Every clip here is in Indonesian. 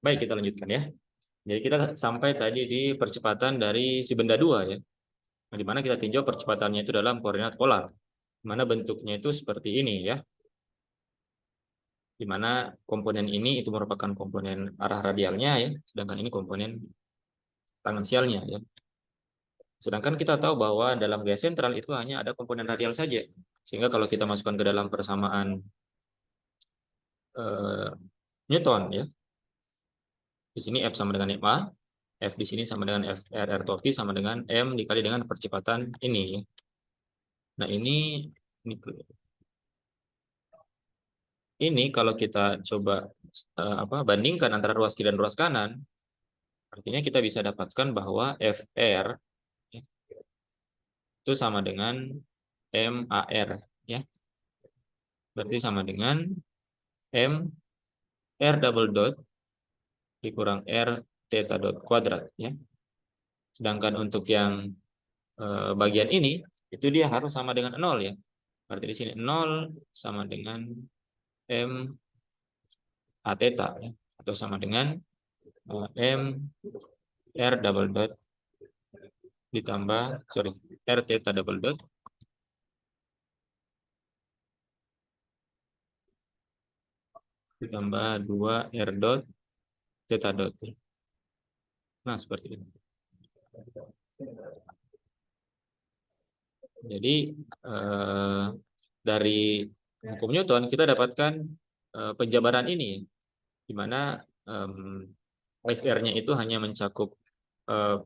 Baik, kita lanjutkan ya. Jadi kita sampai tadi di percepatan dari si benda dua ya. Nah, di mana kita tinjau percepatannya itu dalam koordinat polar. Di mana bentuknya itu seperti ini ya. Di mana komponen ini itu merupakan komponen arah radialnya ya, sedangkan ini komponen tangensialnya ya. Sedangkan kita tahu bahwa dalam gaya sentral itu hanya ada komponen radial saja. Sehingga kalau kita masukkan ke dalam persamaan eh, Newton ya, di sini F sama dengan ma, F di sini sama dengan F R R V sama dengan M dikali dengan percepatan ini ya. Nah, ini kalau kita coba bandingkan antara ruas kiri dan ruas kanan, artinya kita bisa dapatkan bahwa FR ya, itu sama dengan MAR ya. Berarti sama dengan M R double dot dikurang R theta dot kuadrat ya. Sedangkan untuk yang bagian ini itu dia harus sama dengan 0 ya. Berarti di sini 0 sama dengan M A theta ya, atau sama dengan M R double dot ditambah R theta double dot ditambah 2 R dot theta dot. Nah, seperti ini. Jadi dari hukum Newton kita dapatkan penjabaran ini, di mana FR-nya itu hanya mencakup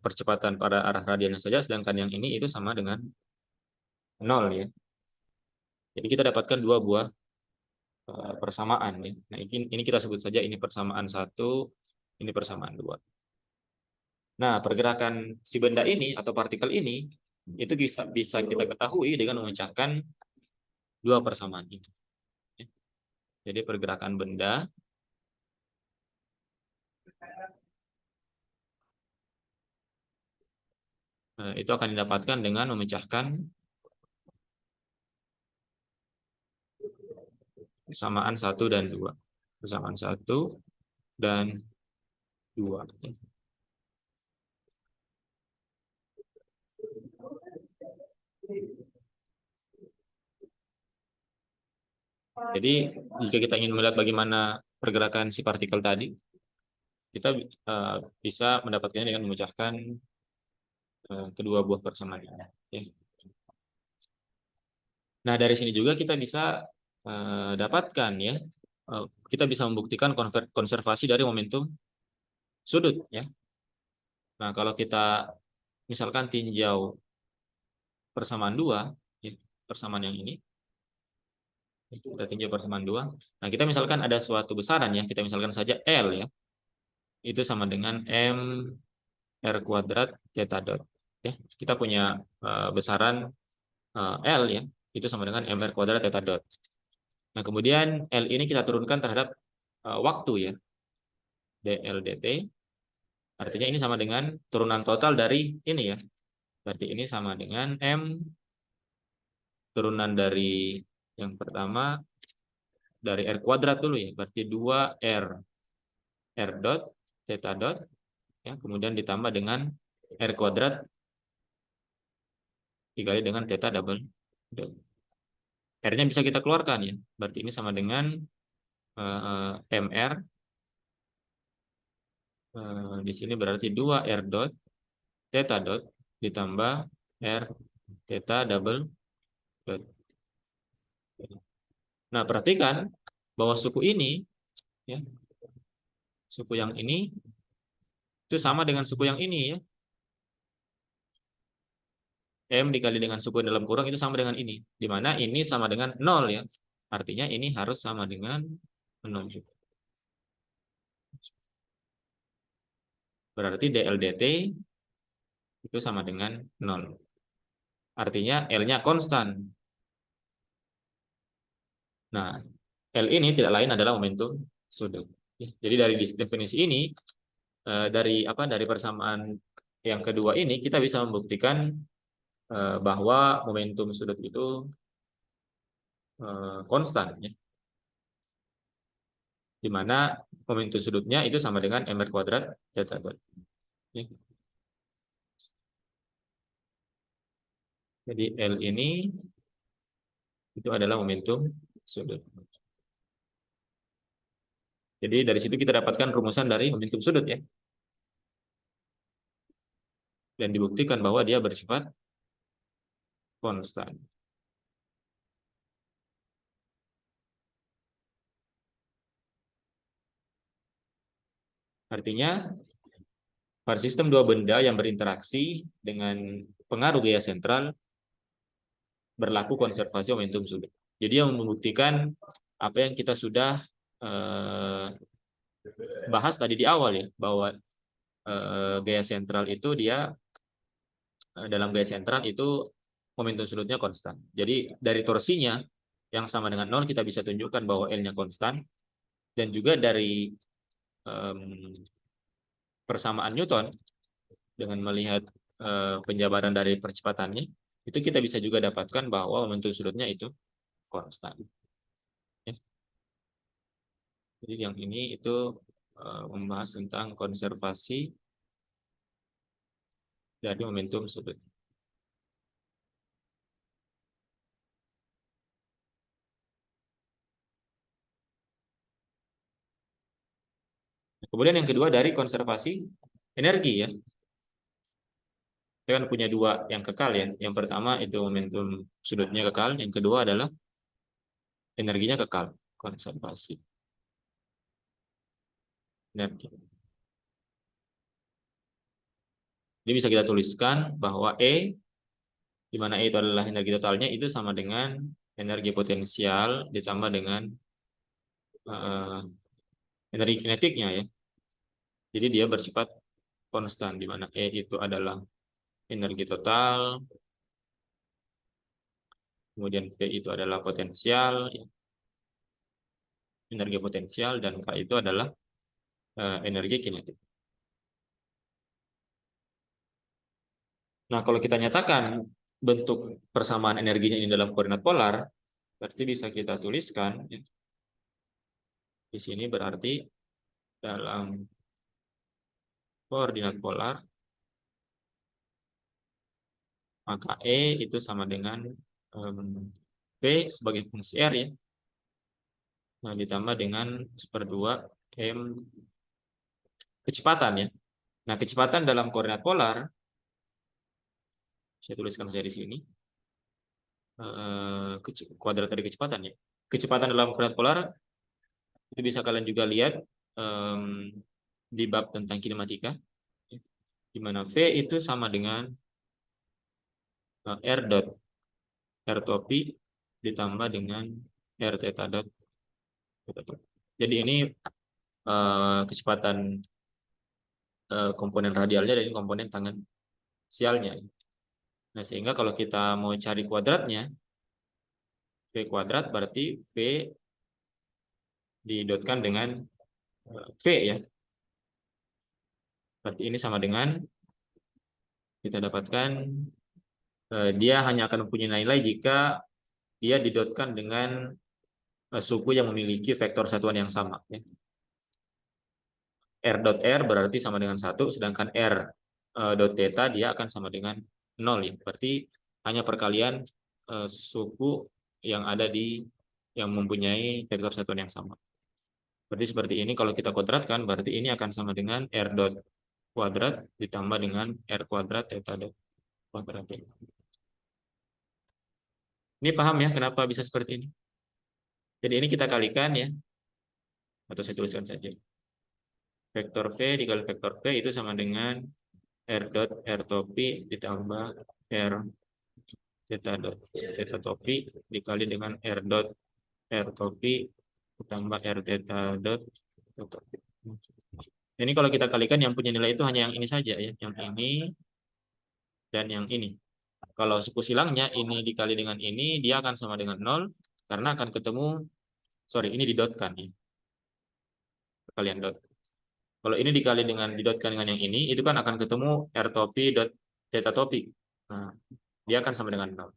percepatan pada arah radialnya saja, sedangkan yang ini itu sama dengan 0 ya. Jadi kita dapatkan dua buah persamaan ya. Nah, ini kita sebut saja ini persamaan 1, ini persamaan 2. Nah, pergerakan si benda ini atau partikel ini itu bisa kita ketahui dengan memecahkan dua persamaan ini. Jadi pergerakan benda itu akan didapatkan dengan memecahkan persamaan 1 dan 2. Persamaan 1 dan 2. Jadi jika kita ingin melihat bagaimana pergerakan si partikel tadi, kita bisa mendapatkannya dengan memecahkan kedua buah persamaan ini. Ya. Nah, dari sini juga kita bisa dapatkan ya, kita bisa membuktikan konservasi dari momentum sudut ya. Nah, kalau kita misalkan tinjau persamaan 2, ya, persamaan yang ini, kita tinjau persamaan 2. Nah, kita misalkan ada suatu besaran ya, kita misalkan saja L ya, itu sama dengan M R kuadrat theta dot. Ya, kita punya besaran L ya, itu sama dengan M R kuadrat theta dot. Nah, kemudian L ini kita turunkan terhadap waktu ya, dl dt. Artinya ini sama dengan turunan total dari ini ya. Berarti ini sama dengan M turunan dari yang pertama dari R kuadrat dulu ya. Berarti 2R R dot theta dot ya, kemudian ditambah dengan R kuadrat dikali dengan theta double dot. R-nya bisa kita keluarkan ya. Berarti ini sama dengan MR di sini berarti 2R dot theta dot ditambah R theta double dot. Nah, perhatikan bahwa suku ini ya, suku yang ini itu sama dengan suku yang ini ya. M dikali dengan suku dalam kurung itu sama dengan ini. Di mana ini sama dengan 0 ya. Artinya ini harus sama dengan 0 juga. Berarti dLdt itu sama dengan 0. Artinya L-nya konstan. Nah, L ini tidak lain adalah momentum sudut. Jadi dari definisi ini, dari persamaan yang kedua ini kita bisa membuktikan bahwa momentum sudut itu konstan ya. Di mana momentum sudutnya itu sama dengan mr kuadrat theta dot. Ya. Jadi L ini itu adalah momentum sudut. Jadi dari situ kita dapatkan rumusan dari momentum sudut ya. Dan dibuktikan bahwa dia bersifat konstan. Artinya pada sistem dua benda yang berinteraksi dengan pengaruh gaya sentral berlaku konservasi momentum sudut. Jadi yang membuktikan apa yang kita sudah bahas tadi di awal ya, bahwa gaya sentral itu dia dalam gaya sentral itu momentum sudutnya konstan. Jadi dari torsinya yang sama dengan 0 kita bisa tunjukkan bahwa L-nya konstan, dan juga dari persamaan Newton dengan melihat penjabaran dari percepatannya itu kita bisa juga dapatkan bahwa momentum sudutnya itu konstan. Ya. Jadi yang ini itu membahas tentang konservasi dari momentum sudut. Kemudian yang kedua dari konservasi energi ya. Kita kan punya dua yang kekal ya. Yang pertama itu momentum sudutnya kekal, yang kedua adalah energinya kekal, konservasi energi. Jadi bisa kita tuliskan bahwa E, di mana E itu adalah energi totalnya, itu sama dengan energi potensial ditambah dengan energi kinetiknya ya. Jadi dia bersifat konstan, di mana E itu adalah energi total, kemudian V itu adalah potensial, energi potensial, dan K itu adalah energi kinetik. Nah, kalau kita nyatakan bentuk persamaan energinya ini dalam koordinat polar, berarti bisa kita tuliskan ya, di sini berarti dalam koordinat polar maka E itu sama dengan V sebagai fungsi R ya. Nah, ditambah dengan 1/2 M kecepatan ya. Nah, kecepatan dalam koordinat polar saya tuliskan saja di sini. Kuadrat dari kecepatan ya. Kecepatan dalam koordinat polar itu bisa kalian juga lihat di bab tentang kinematika, di mana V itu sama dengan R dot R topi ditambah dengan R theta dot. Jadi ini kecepatan komponen radialnya dan komponen tangensialnya. Nah, sehingga kalau kita mau cari kuadratnya, V kuadrat berarti V didotkan dengan V ya. Berarti ini sama dengan kita dapatkan dia hanya akan mempunyai nilai jika dia didotkan dengan suku yang memiliki vektor satuan yang sama. Ya. R dot R berarti sama dengan 1, sedangkan R dot theta dia akan sama dengan 0 ya. Berarti hanya perkalian suku yang ada di yang mempunyai vektor satuan yang sama. Berarti seperti ini kalau kita kuadratkan berarti ini akan sama dengan R dot kuadrat ditambah dengan R kuadrat theta dot kuadrat. Ini paham ya kenapa bisa seperti ini? Jadi ini kita kalikan ya, atau saya tuliskan saja. Vektor V dikali vektor V itu sama dengan R dot R topi ditambah R theta dot theta topi dikali dengan R dot R topi ditambah R theta dot theta topi. Ini kalau kita kalikan yang punya nilai itu hanya yang ini saja ya, yang ini dan yang ini. Kalau suku silangnya ini dikali dengan ini, dia akan sama dengan 0 karena akan ketemu, sorry, ini didotkan ya. Kalian dot. Kalau ini dikali dengan didotkan dengan yang ini, itu kan akan ketemu R topi dot theta topi. Nah, dia akan sama dengan 0.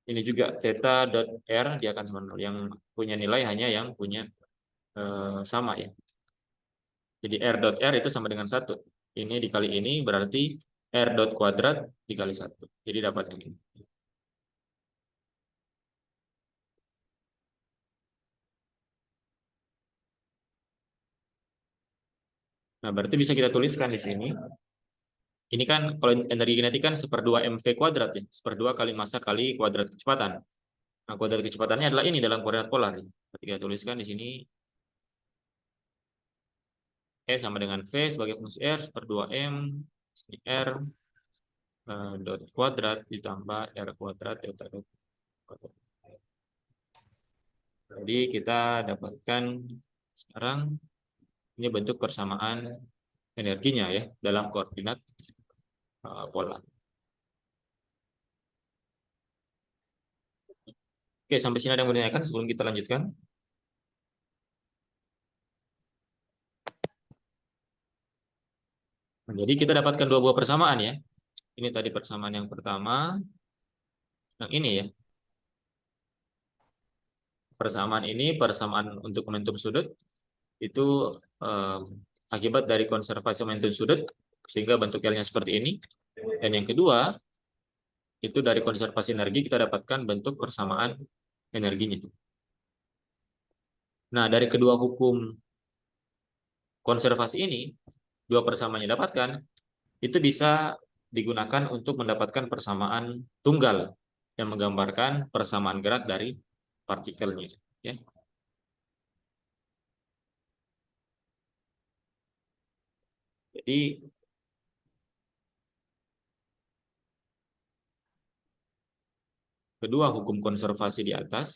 Ini juga theta dot R dia akan sama 0. Yang punya nilai hanya yang punya sama ya. Jadi R dot R itu sama dengan 1. Ini dikali ini berarti R dot kuadrat dikali 1. Jadi dapat ini. Nah, berarti bisa kita tuliskan di sini. Ini kan kalau energi kinetik kan 1/2 mv kuadrat ya. 1/2 kali massa kali kuadrat kecepatan. Nah, kuadrat kecepatannya adalah ini dalam koordinat polar. Ketika kita tuliskan di sini E sama dengan V sebagai fungsi R 1/2 M R dot kuadrat ditambah R kuadrat delta dot kuadrat. Jadi kita dapatkan sekarang ini bentuk persamaan energinya ya dalam koordinat polar. Oke, sampai sini ada yang mau ditanyakan sebelum kita lanjutkan? Nah, jadi kita dapatkan dua buah persamaan ya. Ini tadi persamaan yang pertama. Yang ini ya. Persamaan ini persamaan untuk momentum sudut itu akibat dari konservasi momentum sudut sehingga bentuk L-nya seperti ini. Dan yang kedua itu dari konservasi energi kita dapatkan bentuk persamaan energinya. Nah, dari kedua hukum konservasi ini, dua persamaannya dapatkan, itu bisa digunakan untuk mendapatkan persamaan tunggal yang menggambarkan persamaan gerak dari partikelnya. Ya. Jadi kedua hukum konservasi di atas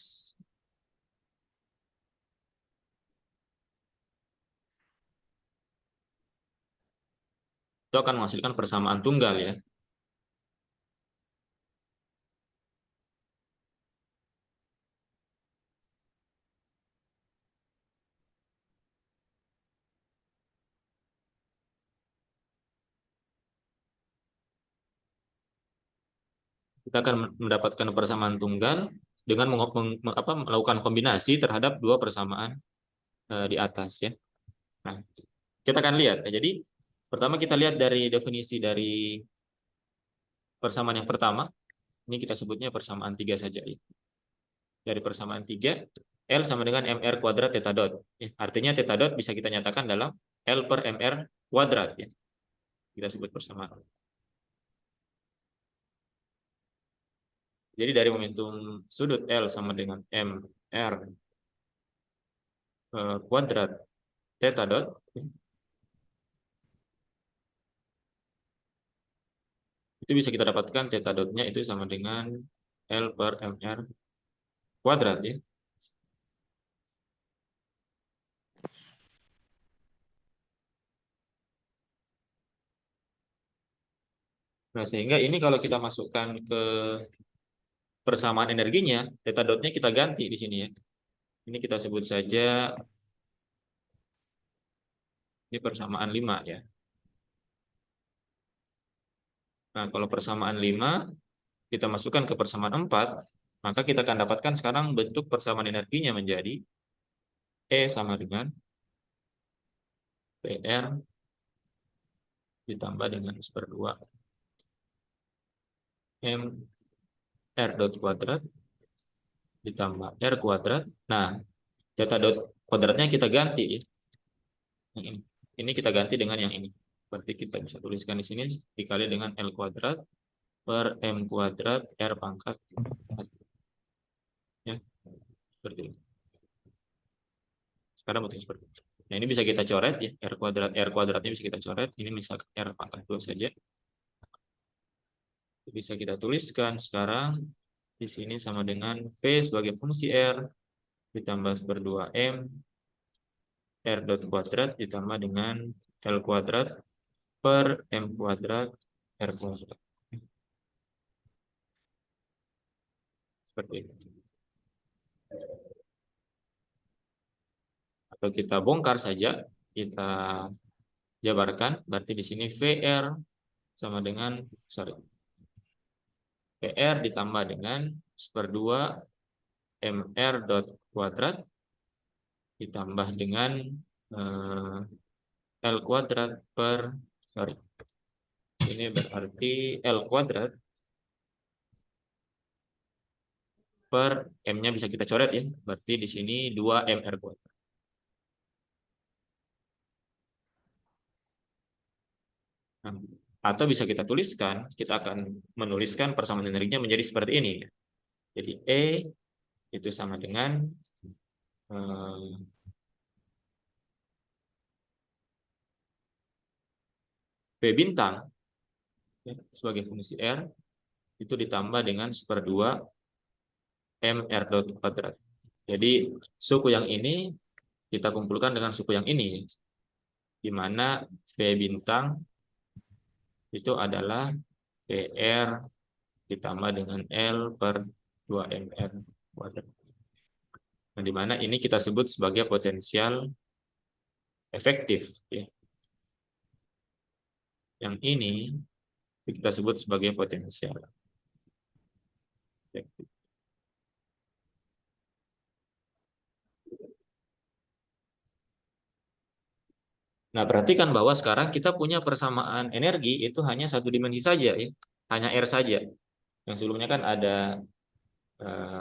itu akan menghasilkan persamaan tunggal ya. Kita akan mendapatkan persamaan tunggal dengan melakukan kombinasi terhadap dua persamaan di atas ya. Nah, kita akan lihat. Ya. Jadi pertama kita lihat dari definisi dari persamaan yang pertama. Ini kita sebutnya persamaan 3 saja ya. Dari persamaan 3, L sama dengan mr kuadrat theta dot. Ya, artinya theta dot bisa kita nyatakan dalam L per mr kuadrat ya. Kita sebut persamaan. Jadi dari momentum sudut L sama dengan mr kuadrat theta dot ya, itu bisa kita dapatkan theta dotnya itu sama dengan L per mr kuadrat ya. Nah, sehingga ini kalau kita masukkan ke persamaan energinya, theta dotnya kita ganti di sini ya. Ini kita sebut saja ini persamaan 5 ya. Nah, kalau persamaan 5 kita masukkan ke persamaan 4, maka kita akan dapatkan sekarang bentuk persamaan energinya menjadi E sama dengan PR ditambah dengan 1/2 M R dot kuadrat ditambah R kuadrat. Nah, theta dot kuadratnya kita ganti ya. Yang ini. Ini kita ganti dengan yang ini. Berarti kita bisa tuliskan di sini dikali dengan L kuadrat per M kuadrat R pangkat 4. Ya, seperti ini. Sekarang bentuk seperti ini. Nah, ini bisa kita coret ya. R kuadratnya bisa kita coret. Ini misalkan R pangkat 2 saja. Bisa kita tuliskan sekarang di sini sama dengan V sebagai fungsi R ditambah 1/2 M R dot kuadrat ditambah dengan L kuadrat per M kuadrat R kuadrat. Seperti itu. Atau kita bongkar saja, kita jabarkan, berarti di sini VR sama dengan, VR ditambah dengan 1/2 MR dot kuadrat ditambah dengan L kuadrat per, sorry, ini berarti L kuadrat per M-nya bisa kita coret ya. Berarti di sini 2 MR kuadrat. Nah, atau bisa kita tuliskan, kita akan menuliskan persamaan energinya menjadi seperti ini. Jadi E itu sama dengan P bintang ya, sebagai fungsi R itu ditambah dengan 1/2 MR dot kuadrat. Jadi suku yang ini kita kumpulkan dengan suku yang ini, di mana V bintang itu adalah PR ditambah dengan L per 2 MR kuadrat. Nah, di mana ini kita sebut sebagai potensial efektif. Ya. Yang ini kita sebut sebagai potensial efektif. Nah, perhatikan bahwa sekarang kita punya persamaan energi itu hanya satu dimensi saja, ya. Hanya R saja. Yang sebelumnya kan ada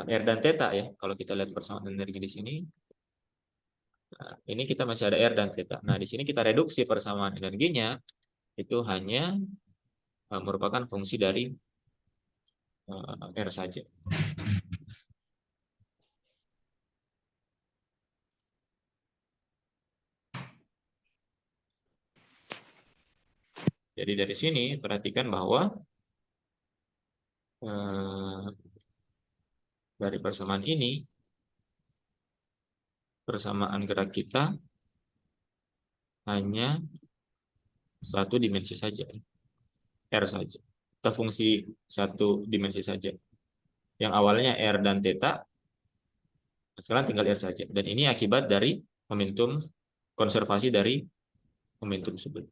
R dan theta ya. Kalau kita lihat persamaan energi di sini, nah, ini kita masih ada R dan theta. Nah, di sini kita reduksi persamaan energinya itu hanya merupakan fungsi dari R saja. Jadi dari sini perhatikan bahwa dari persamaan ini, persamaan gerak kita hanya satu dimensi saja, R saja. Kita fungsi satu dimensi saja. Yang awalnya R dan theta, sekarang tinggal R saja. Dan ini akibat dari momentum konservasi dari momentum sudut.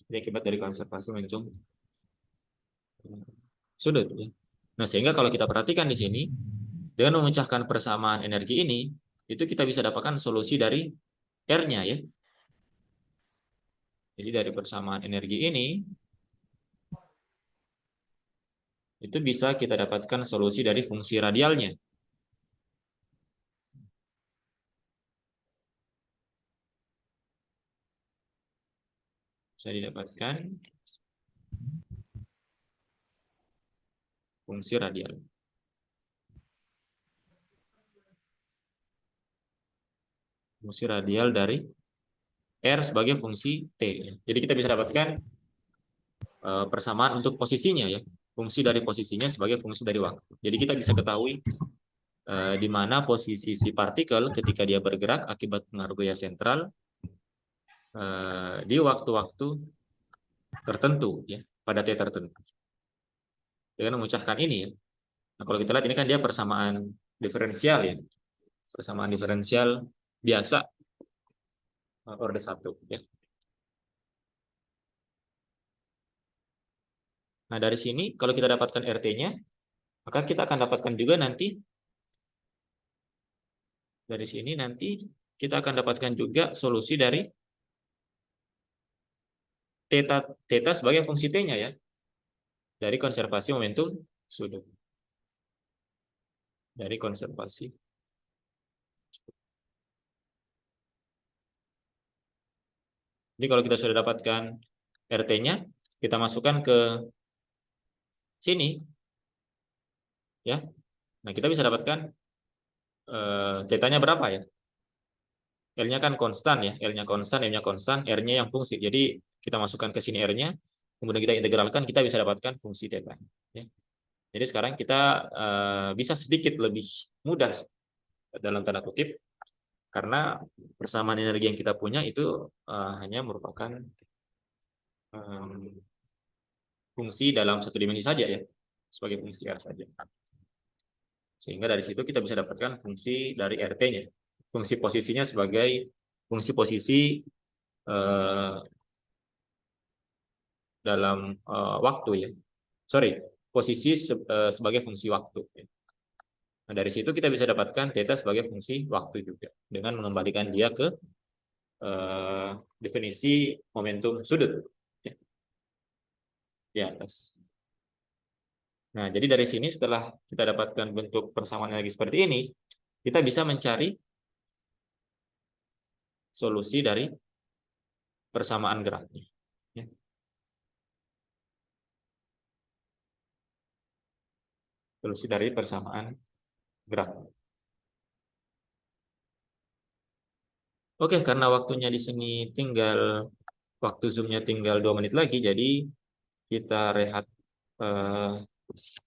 Ini akibat dari konservasi momentum sudut. Nah, sehingga kalau kita perhatikan di sini, dengan memecahkan persamaan energi ini, itu kita bisa dapatkan solusi dari R-nya ya. Jadi dari persamaan energi ini, itu bisa kita dapatkan solusi dari fungsi radialnya. Bisa didapatkan fungsi radial. Fungsi radial dari R sebagai fungsi T. Jadi kita bisa dapatkan persamaan untuk posisinya ya. Fungsi dari posisinya sebagai fungsi dari waktu. Jadi kita bisa ketahui di mana posisi si partikel ketika dia bergerak akibat pengaruh gaya sentral di waktu-waktu tertentu ya, pada T tertentu. Dengan memecahkan ini ya. Nah, kalau kita lihat ini kan dia persamaan diferensial ya. Persamaan diferensial biasa orde 1 ya. Nah, dari sini kalau kita dapatkan RT-nya, maka kita akan dapatkan juga nanti dari sini nanti kita akan dapatkan juga solusi dari theta sebagai fungsi T-nya ya. Dari konservasi momentum sudut. Dari konservasi. Jadi kalau kita sudah dapatkan RT-nya, kita masukkan ke sini ya. Nah, kita bisa dapatkan theta-nya berapa ya? L-nya kan konstan ya, L-nya konstan, M-nya konstan, R-nya yang fungsi. Jadi kita masukkan ke sini R-nya, kemudian kita integralkan, kita bisa dapatkan fungsi theta. Ya. Jadi sekarang kita bisa sedikit lebih mudah dalam tanda kutip, karena persamaan energi yang kita punya itu hanya merupakan fungsi dalam satu dimensi saja ya, sebagai fungsi R saja. Sehingga dari situ kita bisa dapatkan fungsi dari RT-nya. Fungsi posisinya sebagai fungsi posisi eh, dalam waktu ya. Sorry, posisi sebagai fungsi waktu. Nah, dari situ kita bisa dapatkan theta sebagai fungsi waktu juga dengan mengembalikan dia ke eh, definisi momentum sudut ya, di atas. Nah, jadi dari sini setelah kita dapatkan bentuk persamaan energi seperti ini, kita bisa mencari solusi dari persamaan geraknya. Ya. Solusi dari persamaan gerak. Oke, karena waktunya di sini tinggal waktu zoomnya tinggal 2 menit lagi, jadi kita rehat eh,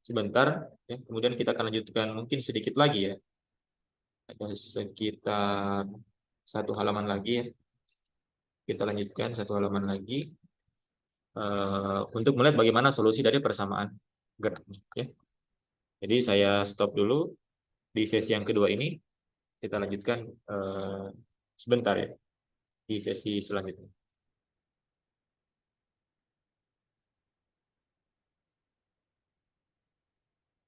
sebentar. Ya. Kemudian kita akan lanjutkan mungkin sedikit lagi ya, ada sekitar 1 halaman lagi ya. Kita lanjutkan 1 halaman lagi untuk melihat bagaimana solusi dari persamaan gerak. Ya. Jadi saya stop dulu di sesi yang kedua ini. Kita lanjutkan sebentar ya di sesi selanjutnya.